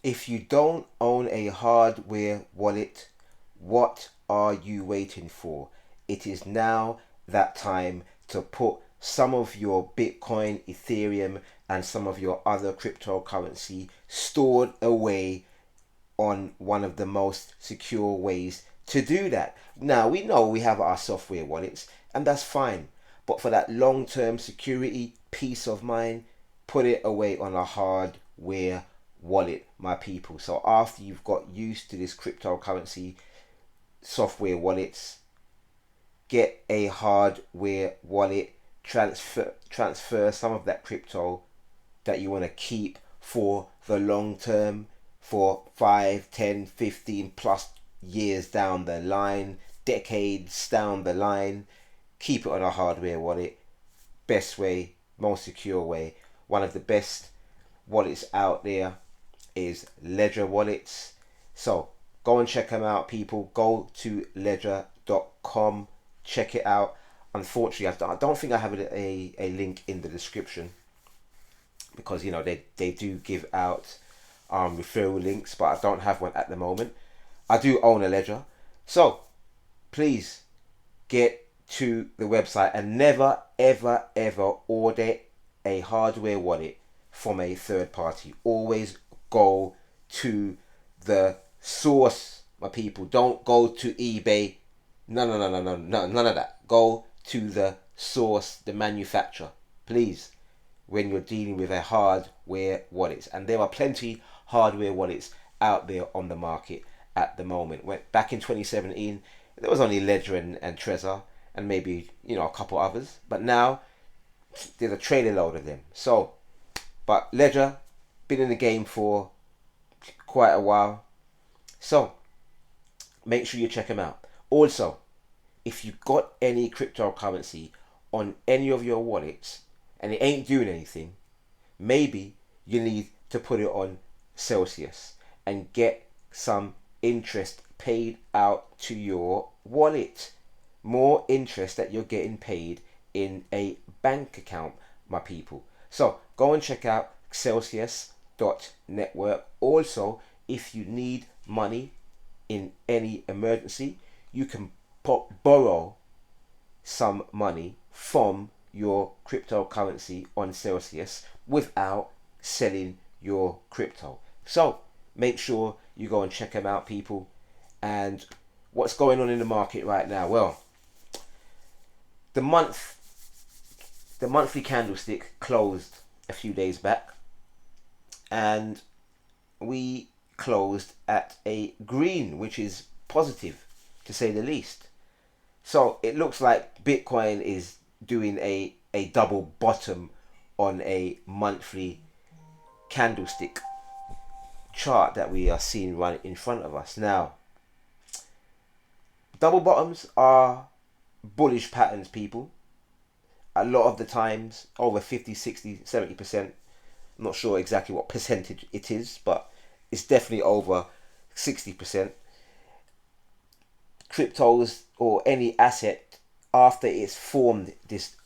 If you don't own a hardware wallet, what are you waiting for? It is now that time to put some of your Bitcoin, Ethereum, and some of your other cryptocurrency stored away on one of the most secure ways to do that. Now, we know we have our software wallets, and that's fine. But for that long-term security, peace of mind, put it away on a hardware wallet, my people. So after you've got used to this cryptocurrency software wallets, get a hardware wallet, transfer some of that crypto that you want to keep for the long term, for 5, 10, 15 plus years down the line, decades down the line. Keep it on a hardware wallet. Best way, most secure way. One of the best wallets out there is Ledger wallets. So go and check them out, people. Go to ledger.com, check it out. Unfortunately, I don't think I have a link in the description, because you know they do give out referral links, but I don't have one at the moment. I do own a Ledger, so please get to the website and never ever ever order a hardware wallet from a third party. Always go to the source, my people. Don't go to eBay. No, none of that. Go to the source, the manufacturer, please, when you're dealing with a hardware wallet. And there are plenty hardware wallets out there on the market at the moment. Back in 2017, there was only Ledger and Trezor, and maybe, you know, a couple others. But now there's a trailer load of them. So, but Ledger been in the game for quite a while, so make sure you check them out. Also, if you got any cryptocurrency on any of your wallets and it ain't doing anything, maybe you need to put it on Celsius and get some interest paid out to your wallet. More interest that you're getting paid in a bank account, my people. So go and check out Celsius.network. Also, if you need money in any emergency, you can borrow some money from your cryptocurrency on Celsius without selling your crypto. So make sure you go and check them out, people. And what's going on in the market right now? Well, the monthly candlestick closed a few days back, and we closed at a green, which is positive to say the least. So it looks like Bitcoin is doing a double bottom on a monthly candlestick chart that we are seeing right in front of us. Now, double bottoms are bullish patterns, people. A lot of the times, over 50, 60, 70%. I'm not sure exactly what percentage it is, but it's definitely over 60%. Cryptos or any asset, after it's formed this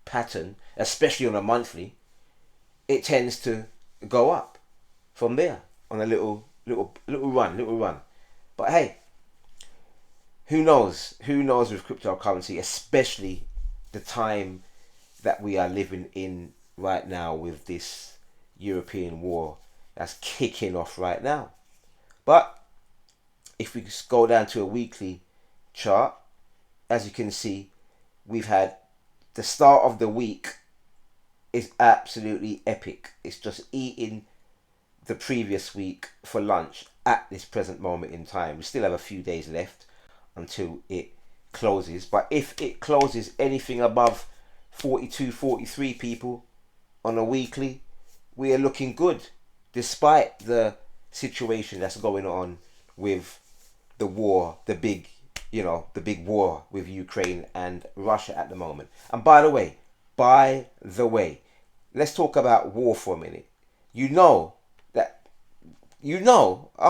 pattern, especially on a monthly, it tends to go up from there on a little run. But hey, who knows with cryptocurrency, especially the time that we are living in right now with this European war that's kicking off right now. But if we just go down to a weekly chart, as you can see, we've had the start of the week is absolutely epic. It's just eating the previous week for lunch at this present moment in time. We still have a few days left until it closes, but if it closes anything above 42, 43 people on a weekly, we are looking good, despite the situation that's going on with the war, the big war with Ukraine and Russia at the moment. And by the way, let's talk about war for a minute. I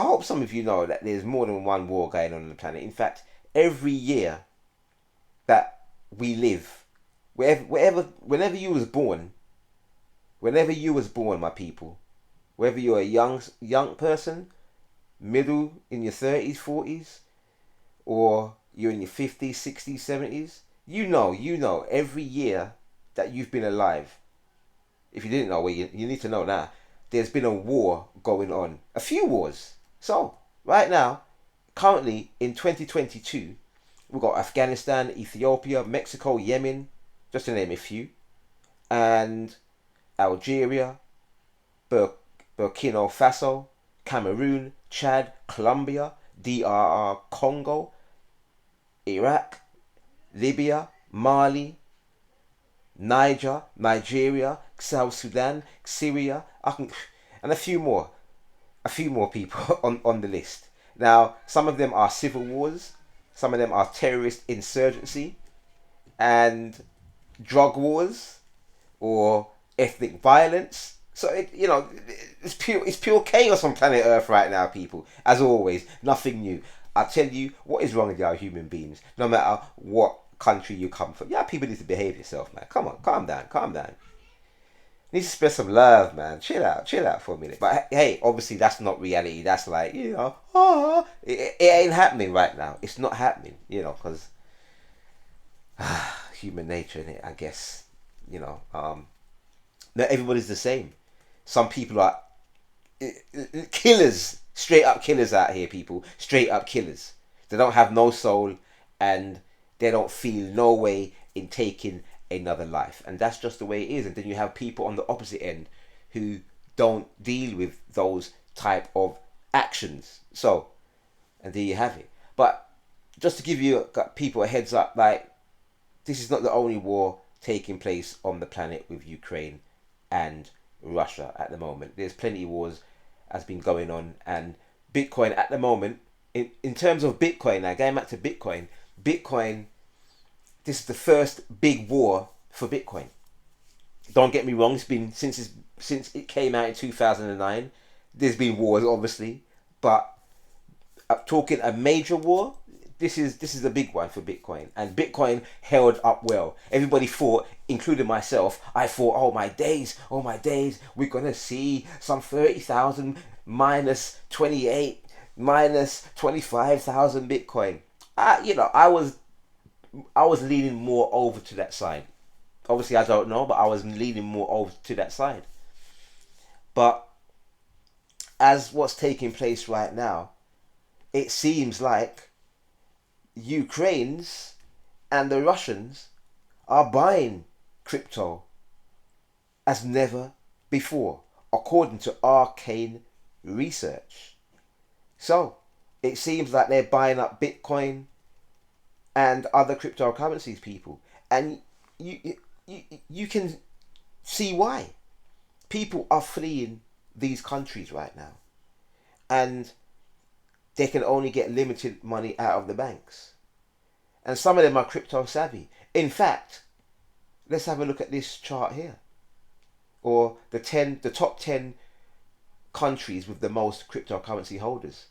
hope some of you know that there's more than one war going on the planet. In fact, every year that we live, whenever you was born, my people, whether you're a young person, middle in your 30s, 40s, or you're in your 50s, 60s, 70s, you know every year that you've been alive. If you didn't know, well, you need to know now. There's been a war going on, a few wars. So right now, currently in 2022, we've got Afghanistan, Ethiopia, Mexico, Yemen, just to name a few, and Algeria, Burkina Faso, Cameroon, Chad, Colombia, DRR Congo, Iraq, Libya, Mali, Nigeria, South Sudan, Syria, and a few more people on the list. Now, some of them are civil wars, some of them are terrorist insurgency, and drug wars, or ethnic violence. So it's pure chaos on planet Earth right now, people. As always, nothing new. I tell you, what is wrong with y'all human beings? No matter what country you come from, yeah, people need to behave yourself, man. Come on, calm down. Need to spread some love, man. Chill out for a minute. But hey, obviously that's not reality. That's like, it ain't happening right now. It's not happening, because human nature, innit? I guess, not everybody's the same. Some people are killers, straight up killers out here, people. Straight up killers. They don't have no soul, and they don't feel no way in taking another life. And that's just the way it is. And then you have people on the opposite end who don't deal with those type of actions. So, and there you have it. But just to give you people a heads up, like, this is not the only war taking place on the planet with Ukraine and Russia at the moment. There's plenty of wars has been going on, and Bitcoin at the moment, in terms of Bitcoin, now going back to Bitcoin, this is the first big war for Bitcoin. Don't get me wrong, it's been since it came out in 2009. There's been wars, obviously, but talking a major war, this is a big one for Bitcoin, and Bitcoin held up well. Everybody thought, including myself, I thought, oh my days, we're gonna see some 30,000 minus 28, minus 25,000 Bitcoin. I was leaning more over to that side. Obviously, I don't know, but I was leaning more over to that side. But as what's taking place right now, it seems like Ukrainians and the Russians are buying crypto as never before, according to arcane research. So it seems like they're buying up Bitcoin and other cryptocurrencies, people, and you can see why people are fleeing these countries right now, and they can only get limited money out of the banks, and some of them are crypto savvy. In fact, let's have a look at this chart here, or the top 10 countries with the most cryptocurrency holders.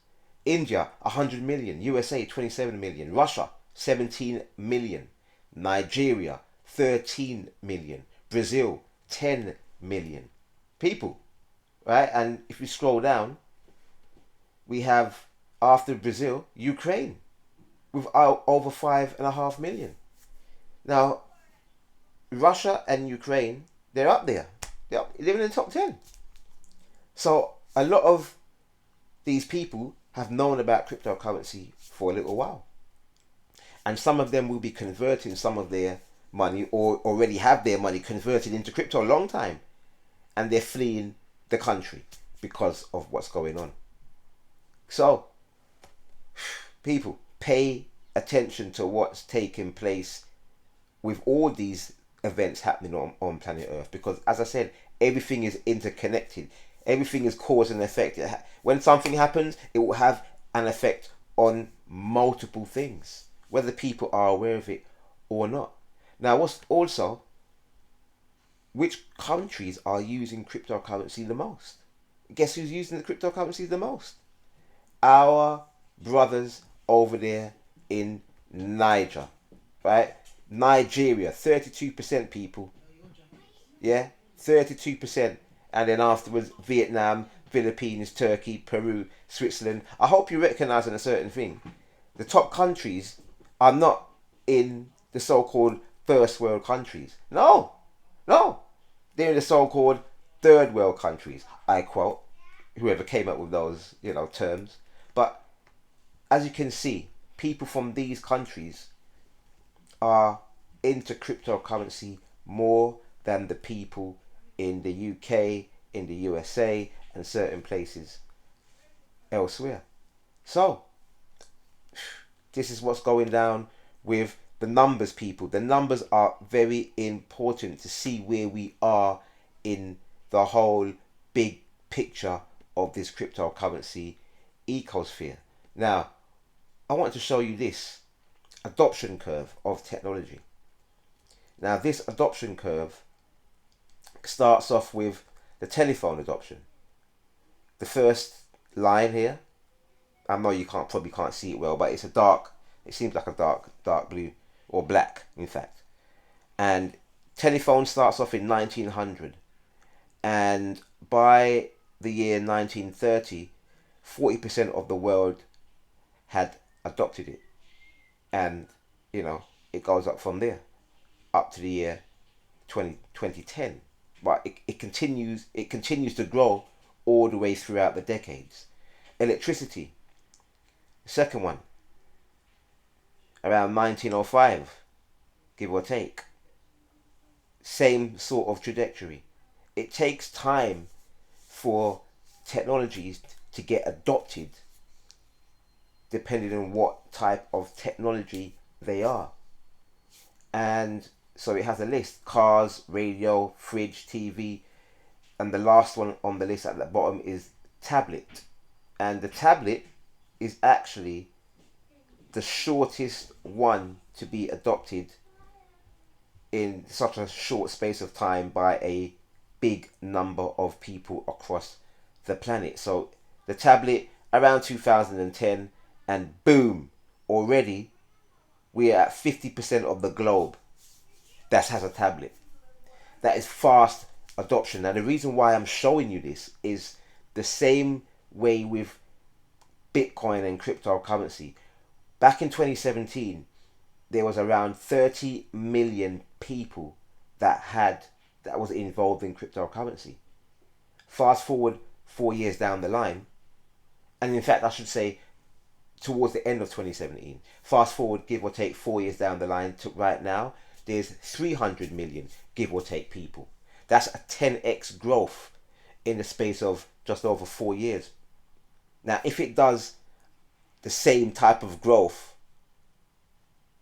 India 100 million, USA 27 million, Russia 17 million, Nigeria 13 million, Brazil 10 million people, right? And if we scroll down, we have, after Brazil, Ukraine with over 5.5 million. Now, Russia and Ukraine, they're up there. They're living in the top 10. So a lot of these people have known about cryptocurrency for a little while. And some of them will be converting some of their money, or already have their money converted into crypto a long time. And they're fleeing the country because of what's going on. So, people, pay attention to what's taking place with all these events happening on planet Earth. Because, as I said, everything is interconnected. Everything is cause and effect. When something happens, it will have an effect on multiple things, whether people are aware of it or not. Now, what's also, which countries are using cryptocurrency the most? Guess who's using the cryptocurrency the most? Our brothers over there in Niger, right? Nigeria, 32% people. Yeah, 32%. And then afterwards, Vietnam, Philippines, Turkey, Peru, Switzerland. I hope you recognize a certain thing. The top countries are not in the so-called first world countries. No, no. They're in the so-called third world countries. I quote whoever came up with those, terms. But as you can see, people from these countries are into cryptocurrency more than the people in the UK, in the USA, and certain places elsewhere. So, this is what's going down with the numbers, people. The numbers are very important to see where we are in the whole big picture of this cryptocurrency ecosphere. Now, I want to show you this adoption curve of technology. Now, this adoption curve starts off with the telephone adoption. The first line here, I know you probably can't see it well, but it seems like a dark blue, or black, in fact. And telephone starts off in 1900, and by the year 1930, 40% of the world had adopted it, and it goes up from there up to the year 2010. But it continues to grow all the way throughout the decades. Electricity, the second one, around 1905, give or take. Same sort of trajectory. It takes time for technologies to get adopted depending on what type of technology they are. And so it has a list: cars, radio, fridge, TV, and the last one on the list at the bottom is tablet. And the tablet is actually the shortest one to be adopted in such a short space of time by a big number of people across the planet. So the tablet around 2010, and boom, already we are at 50% of the globe that has a tablet. That is fast adoption. Now the reason why I'm showing you this is the same way with Bitcoin and cryptocurrency. Back in 2017, there was around 30 million people that was involved in cryptocurrency. Fast forward 4 years down the line, and in fact I should say towards the end of 2017, fast forward give or take 4 years down the line to right now, there's 300 million give or take people. That's a 10x growth in the space of just over 4 years. Now if it does the same type of growth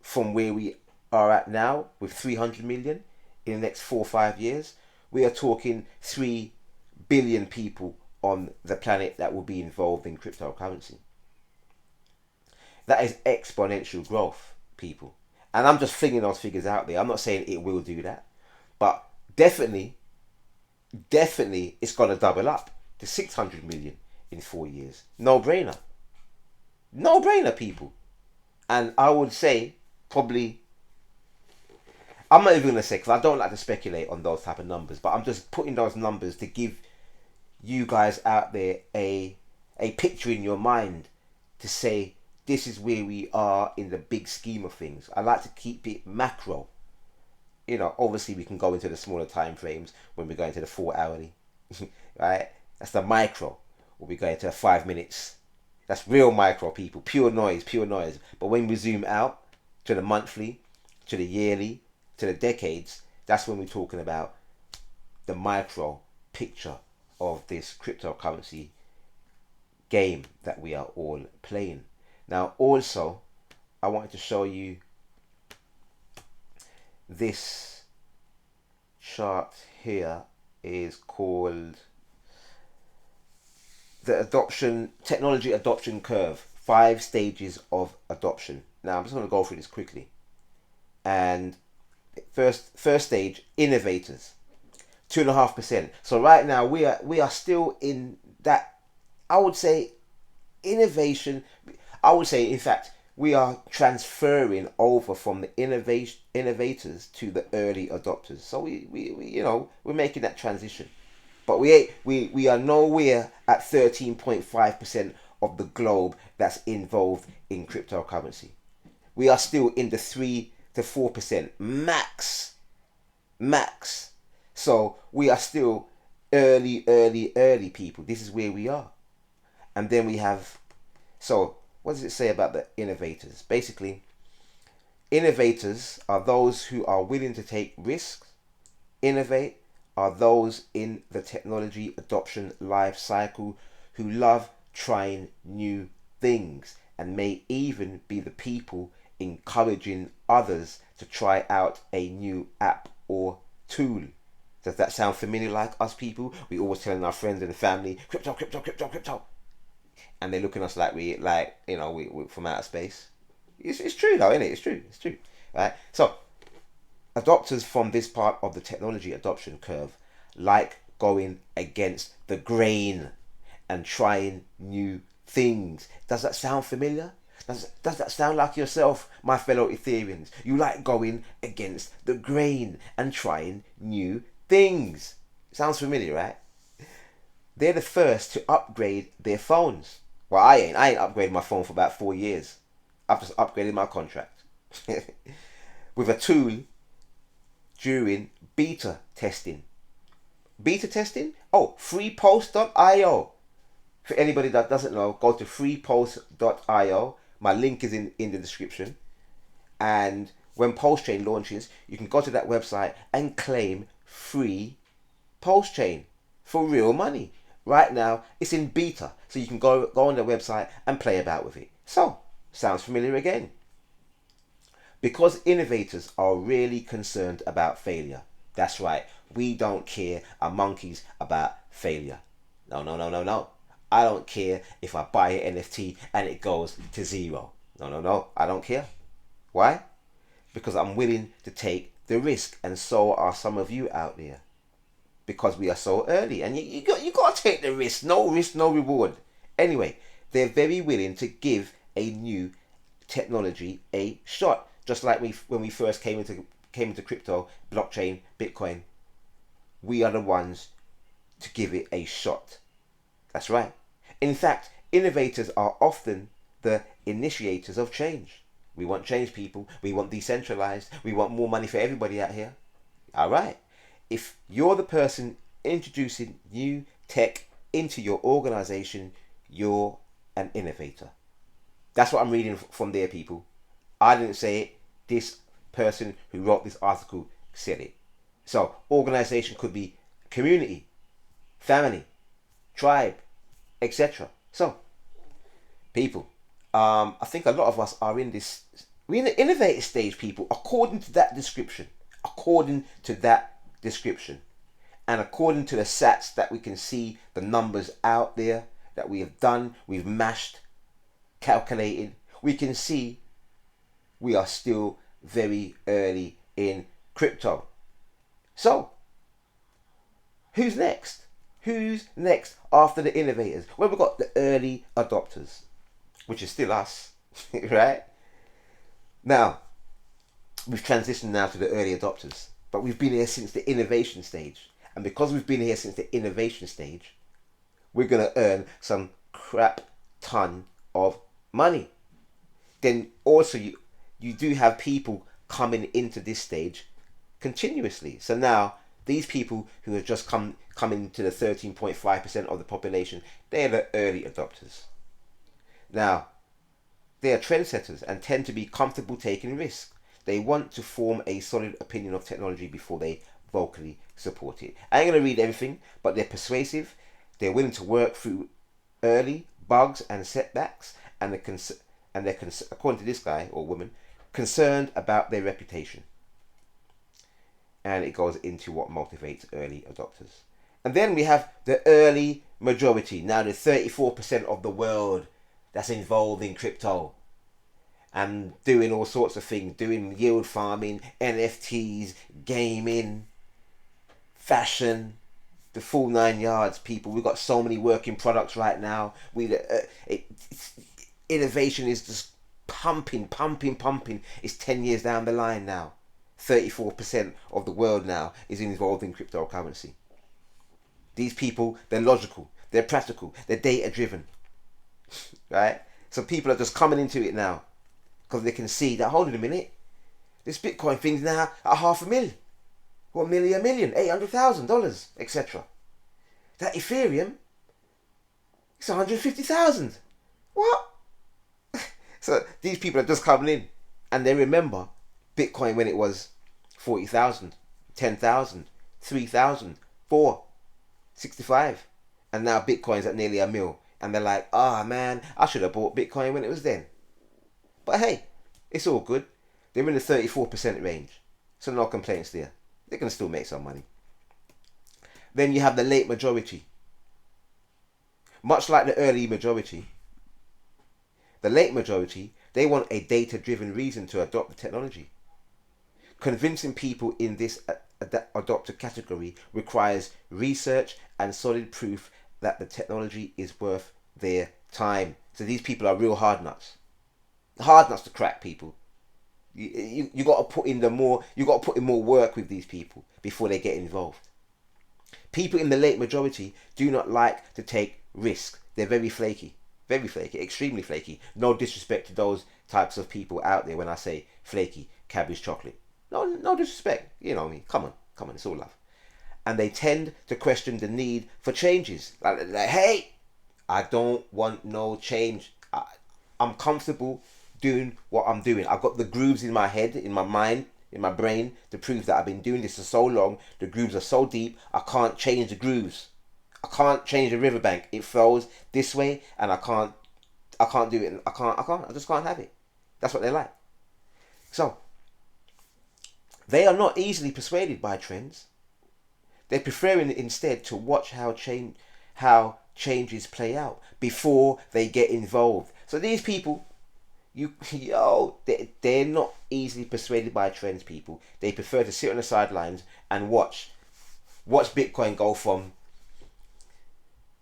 from where we are at now with 300 million in the next 4 or 5 years, we are talking 3 billion people on the planet that will be involved in cryptocurrency. That is exponential growth, people. And I'm just flinging those figures out there. I'm not saying it will do that, but definitely it's going to double up to 600 million in 4 years. No brainer, people. And I would say probably, I'm not even going to say, because I don't like to speculate on those type of numbers, but I'm just putting those numbers to give you guys out there a picture in your mind to say this is where we are in the big scheme of things. I like to keep it macro. Obviously we can go into the smaller time frames when we go into the 4 hourly, right? That's the micro. Or we go into 5 minutes. That's real micro, people. Pure noise. But when we zoom out to the monthly, to the yearly, to the decades, that's when we're talking about the micro picture of this cryptocurrency game that we are all playing. Now also, I wanted to show you this chart here. Is called the technology adoption curve, 5 stages of adoption. Now I'm just going to go through this quickly. And first stage, innovators, 2.5%. So right now we are still in that, I would say, innovation. I would say, in fact, we are transferring over from the innovators to the early adopters. So we're making that transition. But we are nowhere at 13.5% of the globe that's involved in cryptocurrency. We are still in the 3 to 4% max. So we are still early people. This is where we are. And then we have, so what does it say about the innovators? Basically, innovators are those who are willing to take risks. Innovate are those in the technology adoption life cycle who love trying new things and may even be the people encouraging others to try out a new app or tool. Does that sound familiar like us people? We always telling our friends and family, crypto, crypto, crypto, crypto. And they look at us like we from outer space. It's true though, isn't it? It's true. Right? So adopters from this part of the technology adoption curve like going against the grain and trying new things. Does that sound familiar? Does that sound like yourself, my fellow Ethereans? You like going against the grain and trying new things. Sounds familiar, right? They're the first to upgrade their phones. Well, I ain't upgraded my phone for about 4 years. I've just upgraded my contract with a tool during beta testing. Beta testing? Oh, freepulse.io. For anybody that doesn't know, go to freepulse.io. My link is in the description. And when PulseChain launches, you can go to that website and claim free PulseChain for real money. Right now, it's in beta, so you can go on the website and play about with it. So, sounds familiar again. Because innovators are really concerned about failure. That's right, we don't care a monkeys about failure. No. I don't care if I buy an NFT and it goes to zero. No, I don't care. Why? Because I'm willing to take the risk, and so are some of you out there. Because we are so early, and you got to take the risk. No risk, no reward. Anyway, they're very willing to give a new technology a shot. Just like when we first came into crypto, blockchain, Bitcoin, we are the ones to give it a shot. That's right. In fact, innovators are often the initiators of change. We want change, people. We want decentralized. We want more money for everybody out here. All right. If you're the person introducing new tech into your organization, you're an innovator. That's what I'm reading from there, people. I didn't say it. This person who wrote this article said it. So, organization could be community, family, tribe, etc. So, people, I think a lot of us are in this, we're in the innovative stage, people, according to that description. And according to the sats that we can see, the numbers out there that we have done, we've mashed, calculated, we can see we are still very early in crypto. So, who's next? Who's next after the innovators? Well, we've got the early adopters, which is still us, right? Now, we've transitioned now to the early adopters, but we've been here since the innovation stage. And because we've been here since the innovation stage, we're going to earn some crap ton of money. Then also you do have people coming into this stage continuously. So now these people who have just come into the 13.5% of the population, they're the early adopters. Now, they are trendsetters and tend to be comfortable taking risks. They want to form a solid opinion of technology before they vocally support it. I ain't going to read everything, but they're persuasive. They're willing to work through early bugs and setbacks, and they're according to this guy or woman, concerned about their reputation. And it goes into what motivates early adopters. And then we have the early majority. Now the 34% of the world that's involved in crypto and doing all sorts of things, doing yield farming, NFTs, gaming, fashion, the full 9 yards, people. We've got so many working products right now. Innovation is just pumping. It's 10 years down the line now. 34% of the world now is involved in cryptocurrency. These people, they're logical, they're practical, they're data driven, right? So people are just coming into it now because they can see that, hold on a minute, this Bitcoin thing's now at $500,000, $1 million, $800,000, etc. That Ethereum, it's 150,000. What? So these people are just coming in and they remember Bitcoin when it was 40,000, 10,000, 3,000, 4, 65, and now Bitcoin's at nearly $1 million, and they're like, ah, man, I should have bought Bitcoin when it was then. But hey, it's all good. They're in the 34% range, so no complaints there. They can still make some money. Then you have the late majority. Much like the early majority, the late majority, they want a data-driven reason to adopt the technology. Convincing people in this adopter category requires research and solid proof that the technology is worth their time. So these people are real hard nuts. Hard nuts to crack, people. You got to put in more work with these people before they get involved. People in the late majority do not like to take risks. They're very flaky, extremely flaky. No disrespect to those types of people out there when I say flaky, cabbage chocolate. No disrespect. You know me. Come on, it's all love. And they tend to question the need for changes. Like hey, I don't want no change. I'm comfortable doing what I'm doing. I've got the grooves in my head, in my mind, in my brain to prove that I've been doing this for so long. The grooves are so deep, I can't change the grooves. I can't change the riverbank. It flows this way, and I can't do it. I just can't have it. That's what they're like. So they are not easily persuaded by trends. They're preferring instead to watch how changes play out before they get involved. So these people, they're not easily persuaded by trends, people. They prefer to sit on the sidelines and watch Bitcoin go from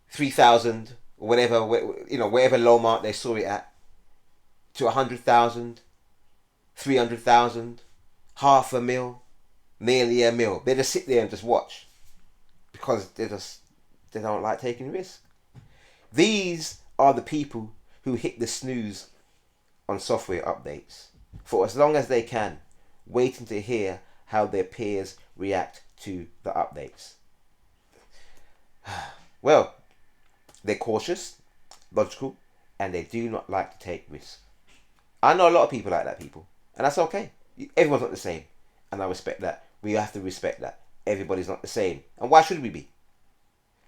3,000 or whatever low mark they saw it at, to 100,000, 300,000, $500,000, nearly $1 million. They just sit there and just watch because they don't like taking risks. These are the people who hit the snooze on software updates for as long as they can, waiting to hear how their peers react to the updates. Well, they're cautious, logical, and they do not like to take risks. I know a lot of people like that, people, and that's okay. Everyone's not the same, and I respect that. We have to respect that. Everybody's not the same, and why should we be?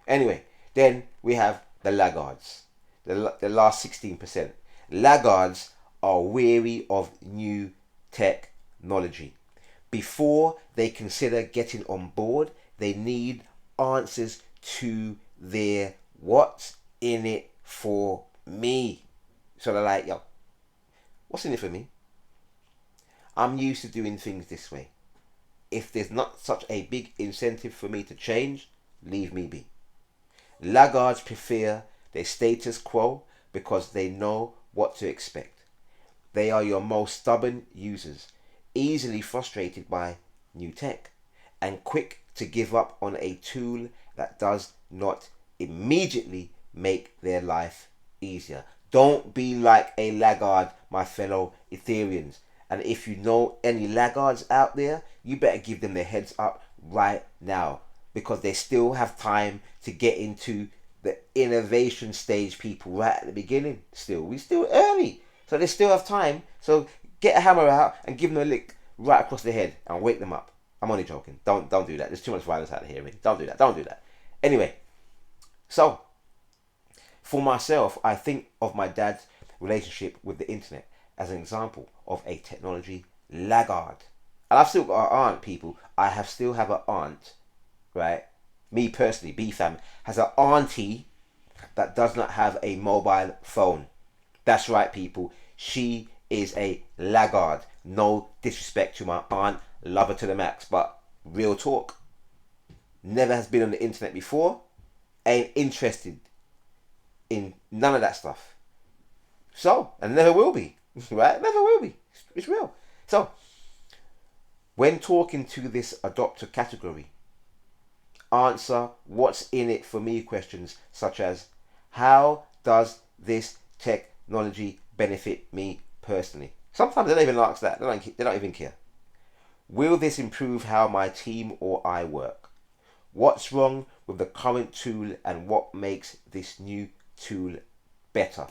Anyway, then we have the laggards, the last 16%. Laggards are wary of new technology. Before they consider getting on board, they need answers to their what's in it for me. So they're like, yo, what's in it for me? I'm used to doing things this way. If there's not such a big incentive for me to change, leave me be. Laggards prefer their status quo because they know what to expect. They are your most stubborn users, easily frustrated by new tech, and quick to give up on a tool that does not immediately make their life easier. Don't be like a laggard, my fellow Ethereans. And if you know any laggards out there, you better give them the heads up right now, because they still have time to get into the innovation stage, people, right at the beginning. We're still early, so they still have time. So get a hammer out and give them a lick right across the head and wake them up. I'm only joking. Don't do that. There's too much violence out here. Don't do that. Anyway, so for myself, I think of my dad's relationship with the internet as an example of a technology laggard. And I've still got an aunt, people. Still have an aunt, right? Me personally, B-Fam, has an auntie that does not have a mobile phone. That's right, people. She is a laggard. No disrespect to my aunt. Love her to the max. But real talk. Never has been on the internet before. Ain't interested in none of that stuff. So, and never will be. Right? Never will be. It's real. So, when talking to this adopter category, answer what's in it for me questions such as, how does this technology benefit me personally? Sometimes they don't even ask that. They don't even care. Will this improve how my team or I work? What's wrong with the current tool and what makes this new tool better?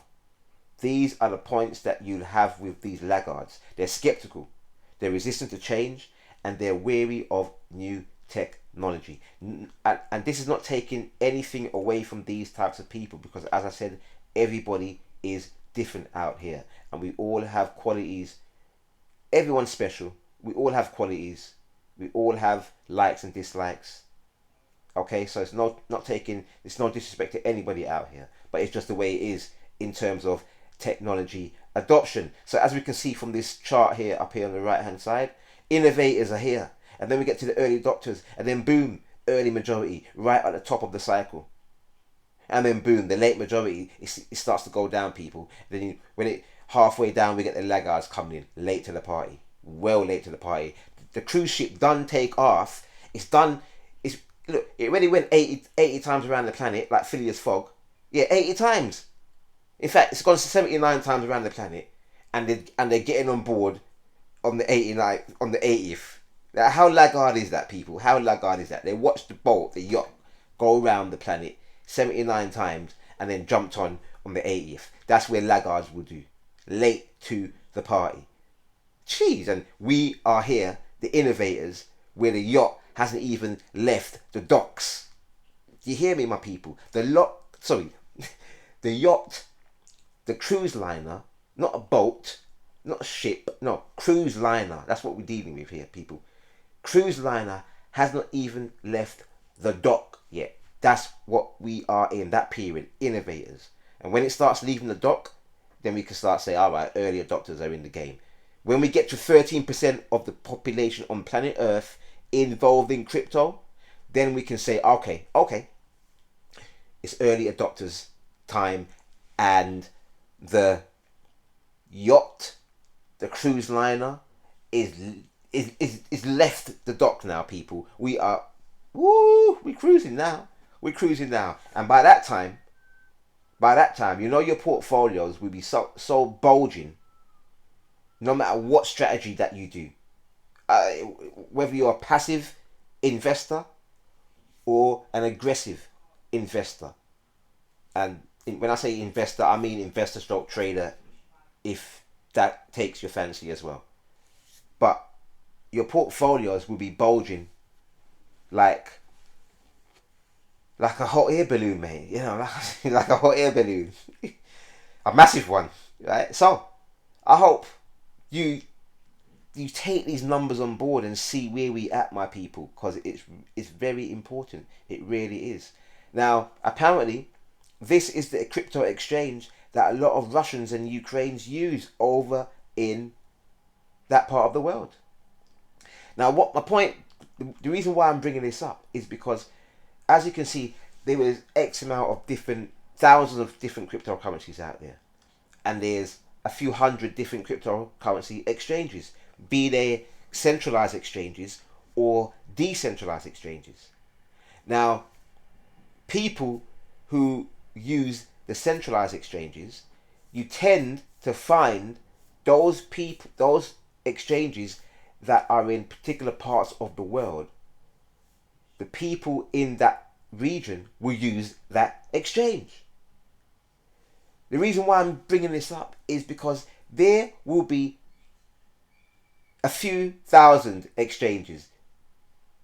These are the points that you'll have with these laggards. They're skeptical, they're resistant to change, and they're wary of new technology. And this is not taking anything away from these types of people, because as I said, everybody is different out here and we all have qualities. Everyone's special. We all have qualities. We all have likes and dislikes. Okay, so it's no disrespect to anybody out here, but it's just the way it is in terms of technology adoption. So as we can see from this chart here up here on the right hand side, innovators are here, and then we get to the early adopters, and then boom, early majority right at the top of the cycle, and then boom, the late majority, it starts to go down, people. Then when it halfway down, we get the laggards coming in late to the party, well late to the party. The cruise ship done take off. It's done. Look, it already went 80 times around the planet, like Phileas Fogg. Yeah, 80 times. In fact, it's gone 79 times around the planet, and they're getting on board on the 80th. Now, how laggard is that, people? How laggard is that? They watched the yacht, go around the planet 79 times and then jumped on the 80th. That's where laggards will do. Late to the party. Jeez, and we are here, the innovators, where the yacht hasn't even left the docks. Do you hear me, my people? The yacht, the cruise liner, not a boat, not a ship, no, cruise liner. That's what we're dealing with here, people. Cruise liner has not even left the dock yet. That's what we are in, that period, innovators. And when it starts leaving the dock, then we can start saying, all right, early adopters are in the game. When we get to 13% of the population on planet Earth involved in crypto, then we can say, okay, it's early adopters time, and the yacht, the cruise liner, is left the dock now, people. We're cruising now. We're cruising now. And by that time, your portfolios will be so bulging, no matter what strategy that you do. Whether you're a passive investor or an aggressive investor. And when I say investor, I mean investor stroke trader, if that takes your fancy as well. But your portfolios will be bulging like a hot air balloon, mate. You know, like a hot air balloon. A massive one, right? So I hope you take these numbers on board and see where we at, my people, because it's very important. It really is. Now, apparently, this is the crypto exchange that a lot of Russians and Ukrainians use over in that part of the world. Now, what my point, the reason why I'm bringing this up is because, as you can see, there was X amount of thousands of different cryptocurrencies out there, and there's a few hundred different cryptocurrency exchanges, be they centralized exchanges or decentralized exchanges. Now, people who use the centralized exchanges, you tend to find those exchanges that are in particular parts of the world. The people in that region will use that exchange. The reason why I'm bringing this up is because there will be a few thousand exchanges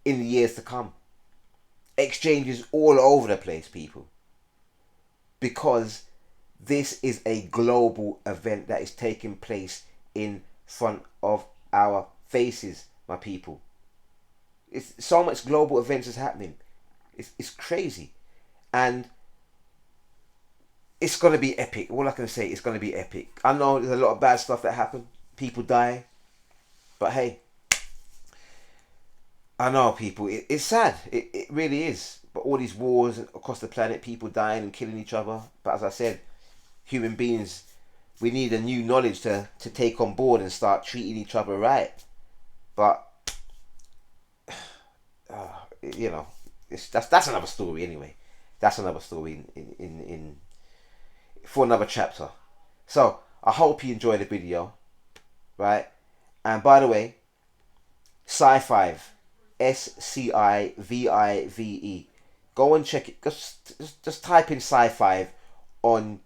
in the years to come. Exchanges all over the place, people. Because this is a global event that is taking place in front of our faces, my people. It's so much global events is happening. It's crazy. And it's going to be epic. All I can say is going to be epic. I know there's a lot of bad stuff that happen. People die. But hey, I know, people. It's sad. It really is. But all these wars across the planet, people dying and killing each other. But as I said, human beings, we need a new knowledge to take on board and start treating each other right. But, that's another story anyway. That's another story in for another chapter. So I hope you enjoyed the video, right? And by the way, Sci5, SCIVIVE. Go and check it. Just type in Sci5 on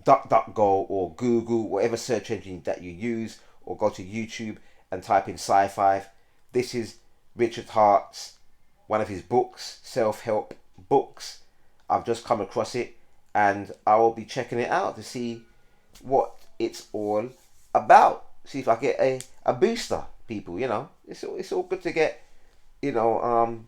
DuckDuckGo or Google, whatever search engine that you use, or go to YouTube and type in Sci5. This is Richard Hart's, one of his books, self-help books. I've just come across it and I will be checking it out to see what it's all about. See if I get a booster, people. You know, it's all good to get, you know,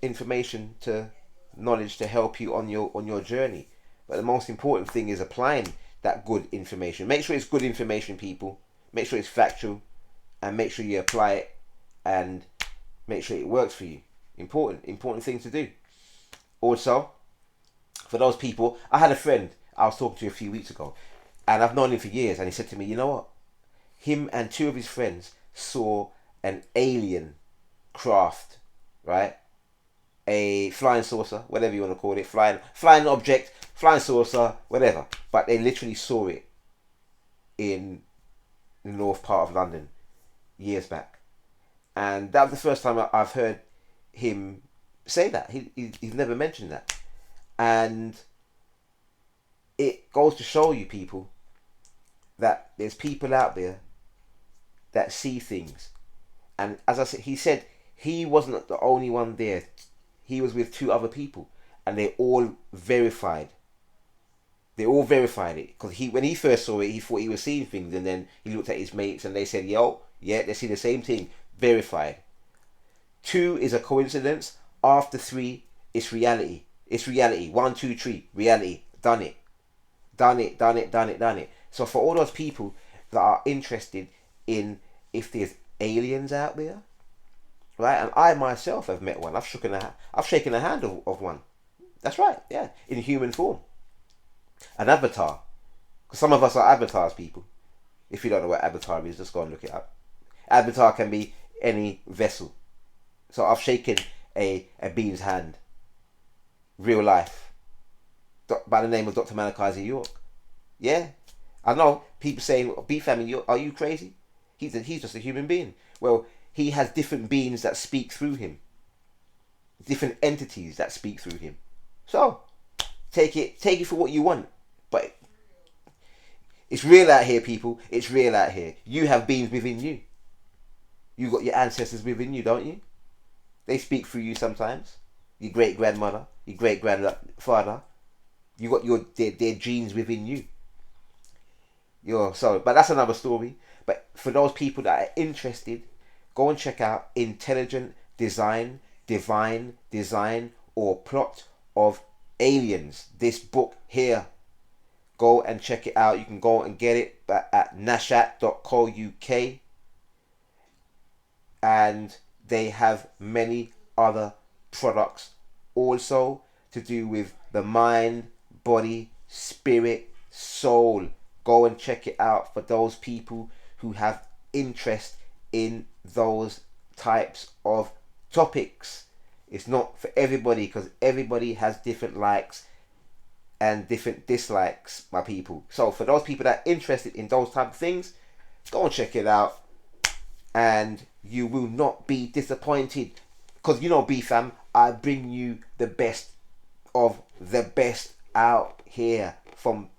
information, to knowledge to help you on your journey. But the most important thing is applying that good information. Make sure it's good information, people. Make sure it's factual, and make sure you apply it, and make sure it works for you. Important thing to do. Also, for those people, I had a friend I was talking to a few weeks ago, and I've known him for years, and he said to me, you know what? Him and two of his friends saw an alien craft, right? A flying saucer, whatever you want to call it, flying object, flying saucer, whatever. But they literally saw it in the north part of London years back, and that was the first time I've heard him say that. He's never mentioned that, and it goes to show you, people, that there's people out there that see things. And as I said, he said he wasn't the only one there. He was with two other people, and they all verified. They all verified it, because when he first saw it, he thought he was seeing things, and then he looked at his mates, and they said, "Yo, yeah, they see the same thing." Verified. 2 is a coincidence. After 3, it's reality. It's reality. 1, 2, 3, reality. Done it. Done it. Done it. Done it. Done it. So for all those people that are interested in if there's aliens out there, right? And I myself have met one. I've shaken the hand of one. That's right. Yeah, in human form. An avatar. Because some of us are avatars, people. If you don't know what avatar is, just go and look it up. Avatar can be any vessel. So I've shaken a being's hand, real life, by the name of Dr. Malachi York. Yeah, I know people saying, "B family, are you crazy?" He's just a human being. Well, he has different beings that speak through him, different entities that speak through him. So take it for what you want, but it's real out here, people. It's real out here. You have beings within you. You got your ancestors within you, don't you? They speak through you sometimes. Your great grandmother, your great grandfather. You got their genes within you. But that's another story. But for those people that are interested, go and check out Intelligent Design, Divine Design, or Plot of Aliens. This book here. Go and check it out. You can go and get it at nashat.co.uk. And they have many other products also to do with the mind, body, spirit, soul. Go and check it out for those people who have interest in those types of topics. It's not for everybody, because everybody has different likes and different dislikes, my people. So for those people that are interested in those type of things, go and check it out, and you will not be disappointed, because you know, B fam, I bring you the best of the best out here, from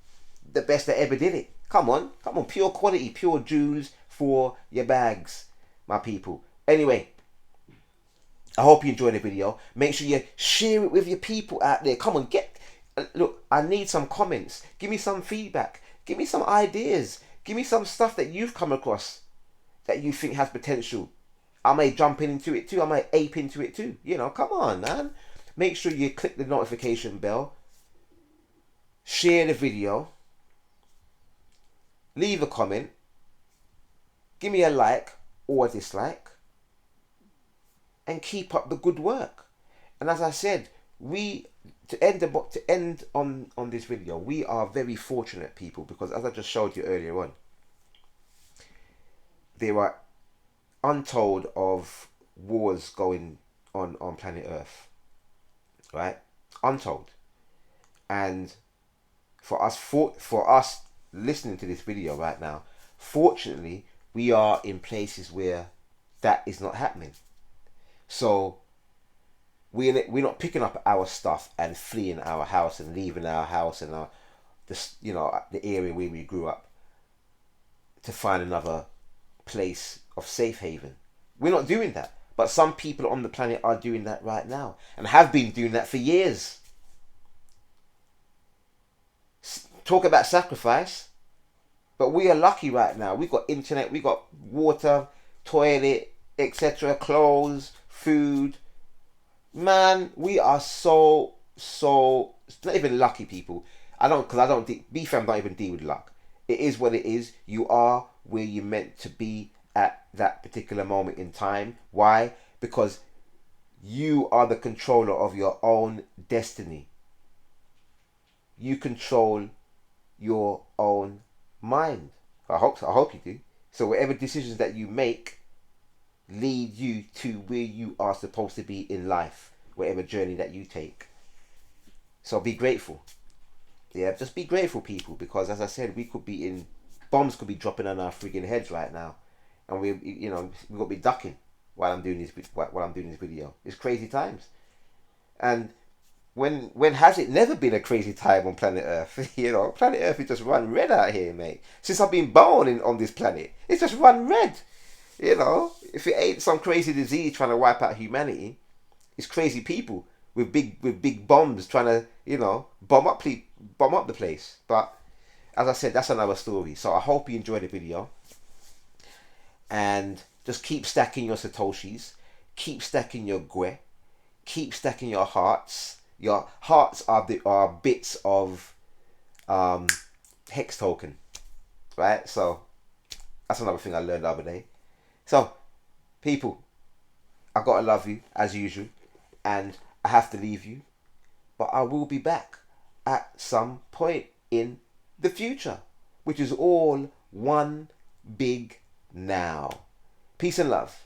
the best that ever did it. Come on, pure quality, pure jewels for your bags, my people. Anyway, I hope you enjoyed the video. Make sure you share it with your people out there. Come on, look, I need some comments. Give me some feedback. Give me some ideas. Give me some stuff that you've come across that you think has potential. I may jump into it too. I might ape into it too. You know, come on, man. Make sure you click the notification bell. Share the video. Leave a comment. Give me a like or a dislike. And keep up the good work. And as I said, to end on this video, we are very fortunate, people, because as I just showed you earlier on, there are untold of wars going on planet Earth. right? Untold. And for us listening to this video right now, fortunately, we are in places where that is not happening. So we're not picking up our stuff and fleeing our house and leaving our house and the area where we grew up to find another place of safe haven. We're not doing that. But some people on the planet are doing that right now and have been doing that for years. Talk about sacrifice. But we are lucky right now. We got internet, we got water, toilet, etc., clothes, food. Man, we are so it's not even lucky, people. BFAM don't even deal with luck. It is what it is. You are where you're meant to be at that particular moment in time. Why? Because you are the controller of your own destiny. You control your own mind. I hope you do. So whatever decisions that you make lead you to where you are supposed to be in life, whatever journey that you take. So be grateful. Yeah, just be grateful, people, because as I said, bombs could be dropping on our friggin' heads right now, and we got to be ducking while I'm doing this video. It's crazy times, and when has it never been a crazy time on planet Earth? Planet Earth is just run red out here, mate. Since I've been born on this planet, it's just run red. If it ain't some crazy disease trying to wipe out humanity, it's crazy people with big bombs trying to bomb up the place. But as I said, that's another story. So I hope you enjoyed the video, and just keep stacking your satoshis, keep stacking your GWE, keep stacking your hearts. Your hearts are bits of hex token, right? So that's another thing I learned the other day. So people, I gotta love you as usual, and I have to leave you, but I will be back at some point in the future, which is all one big now. Peace and love.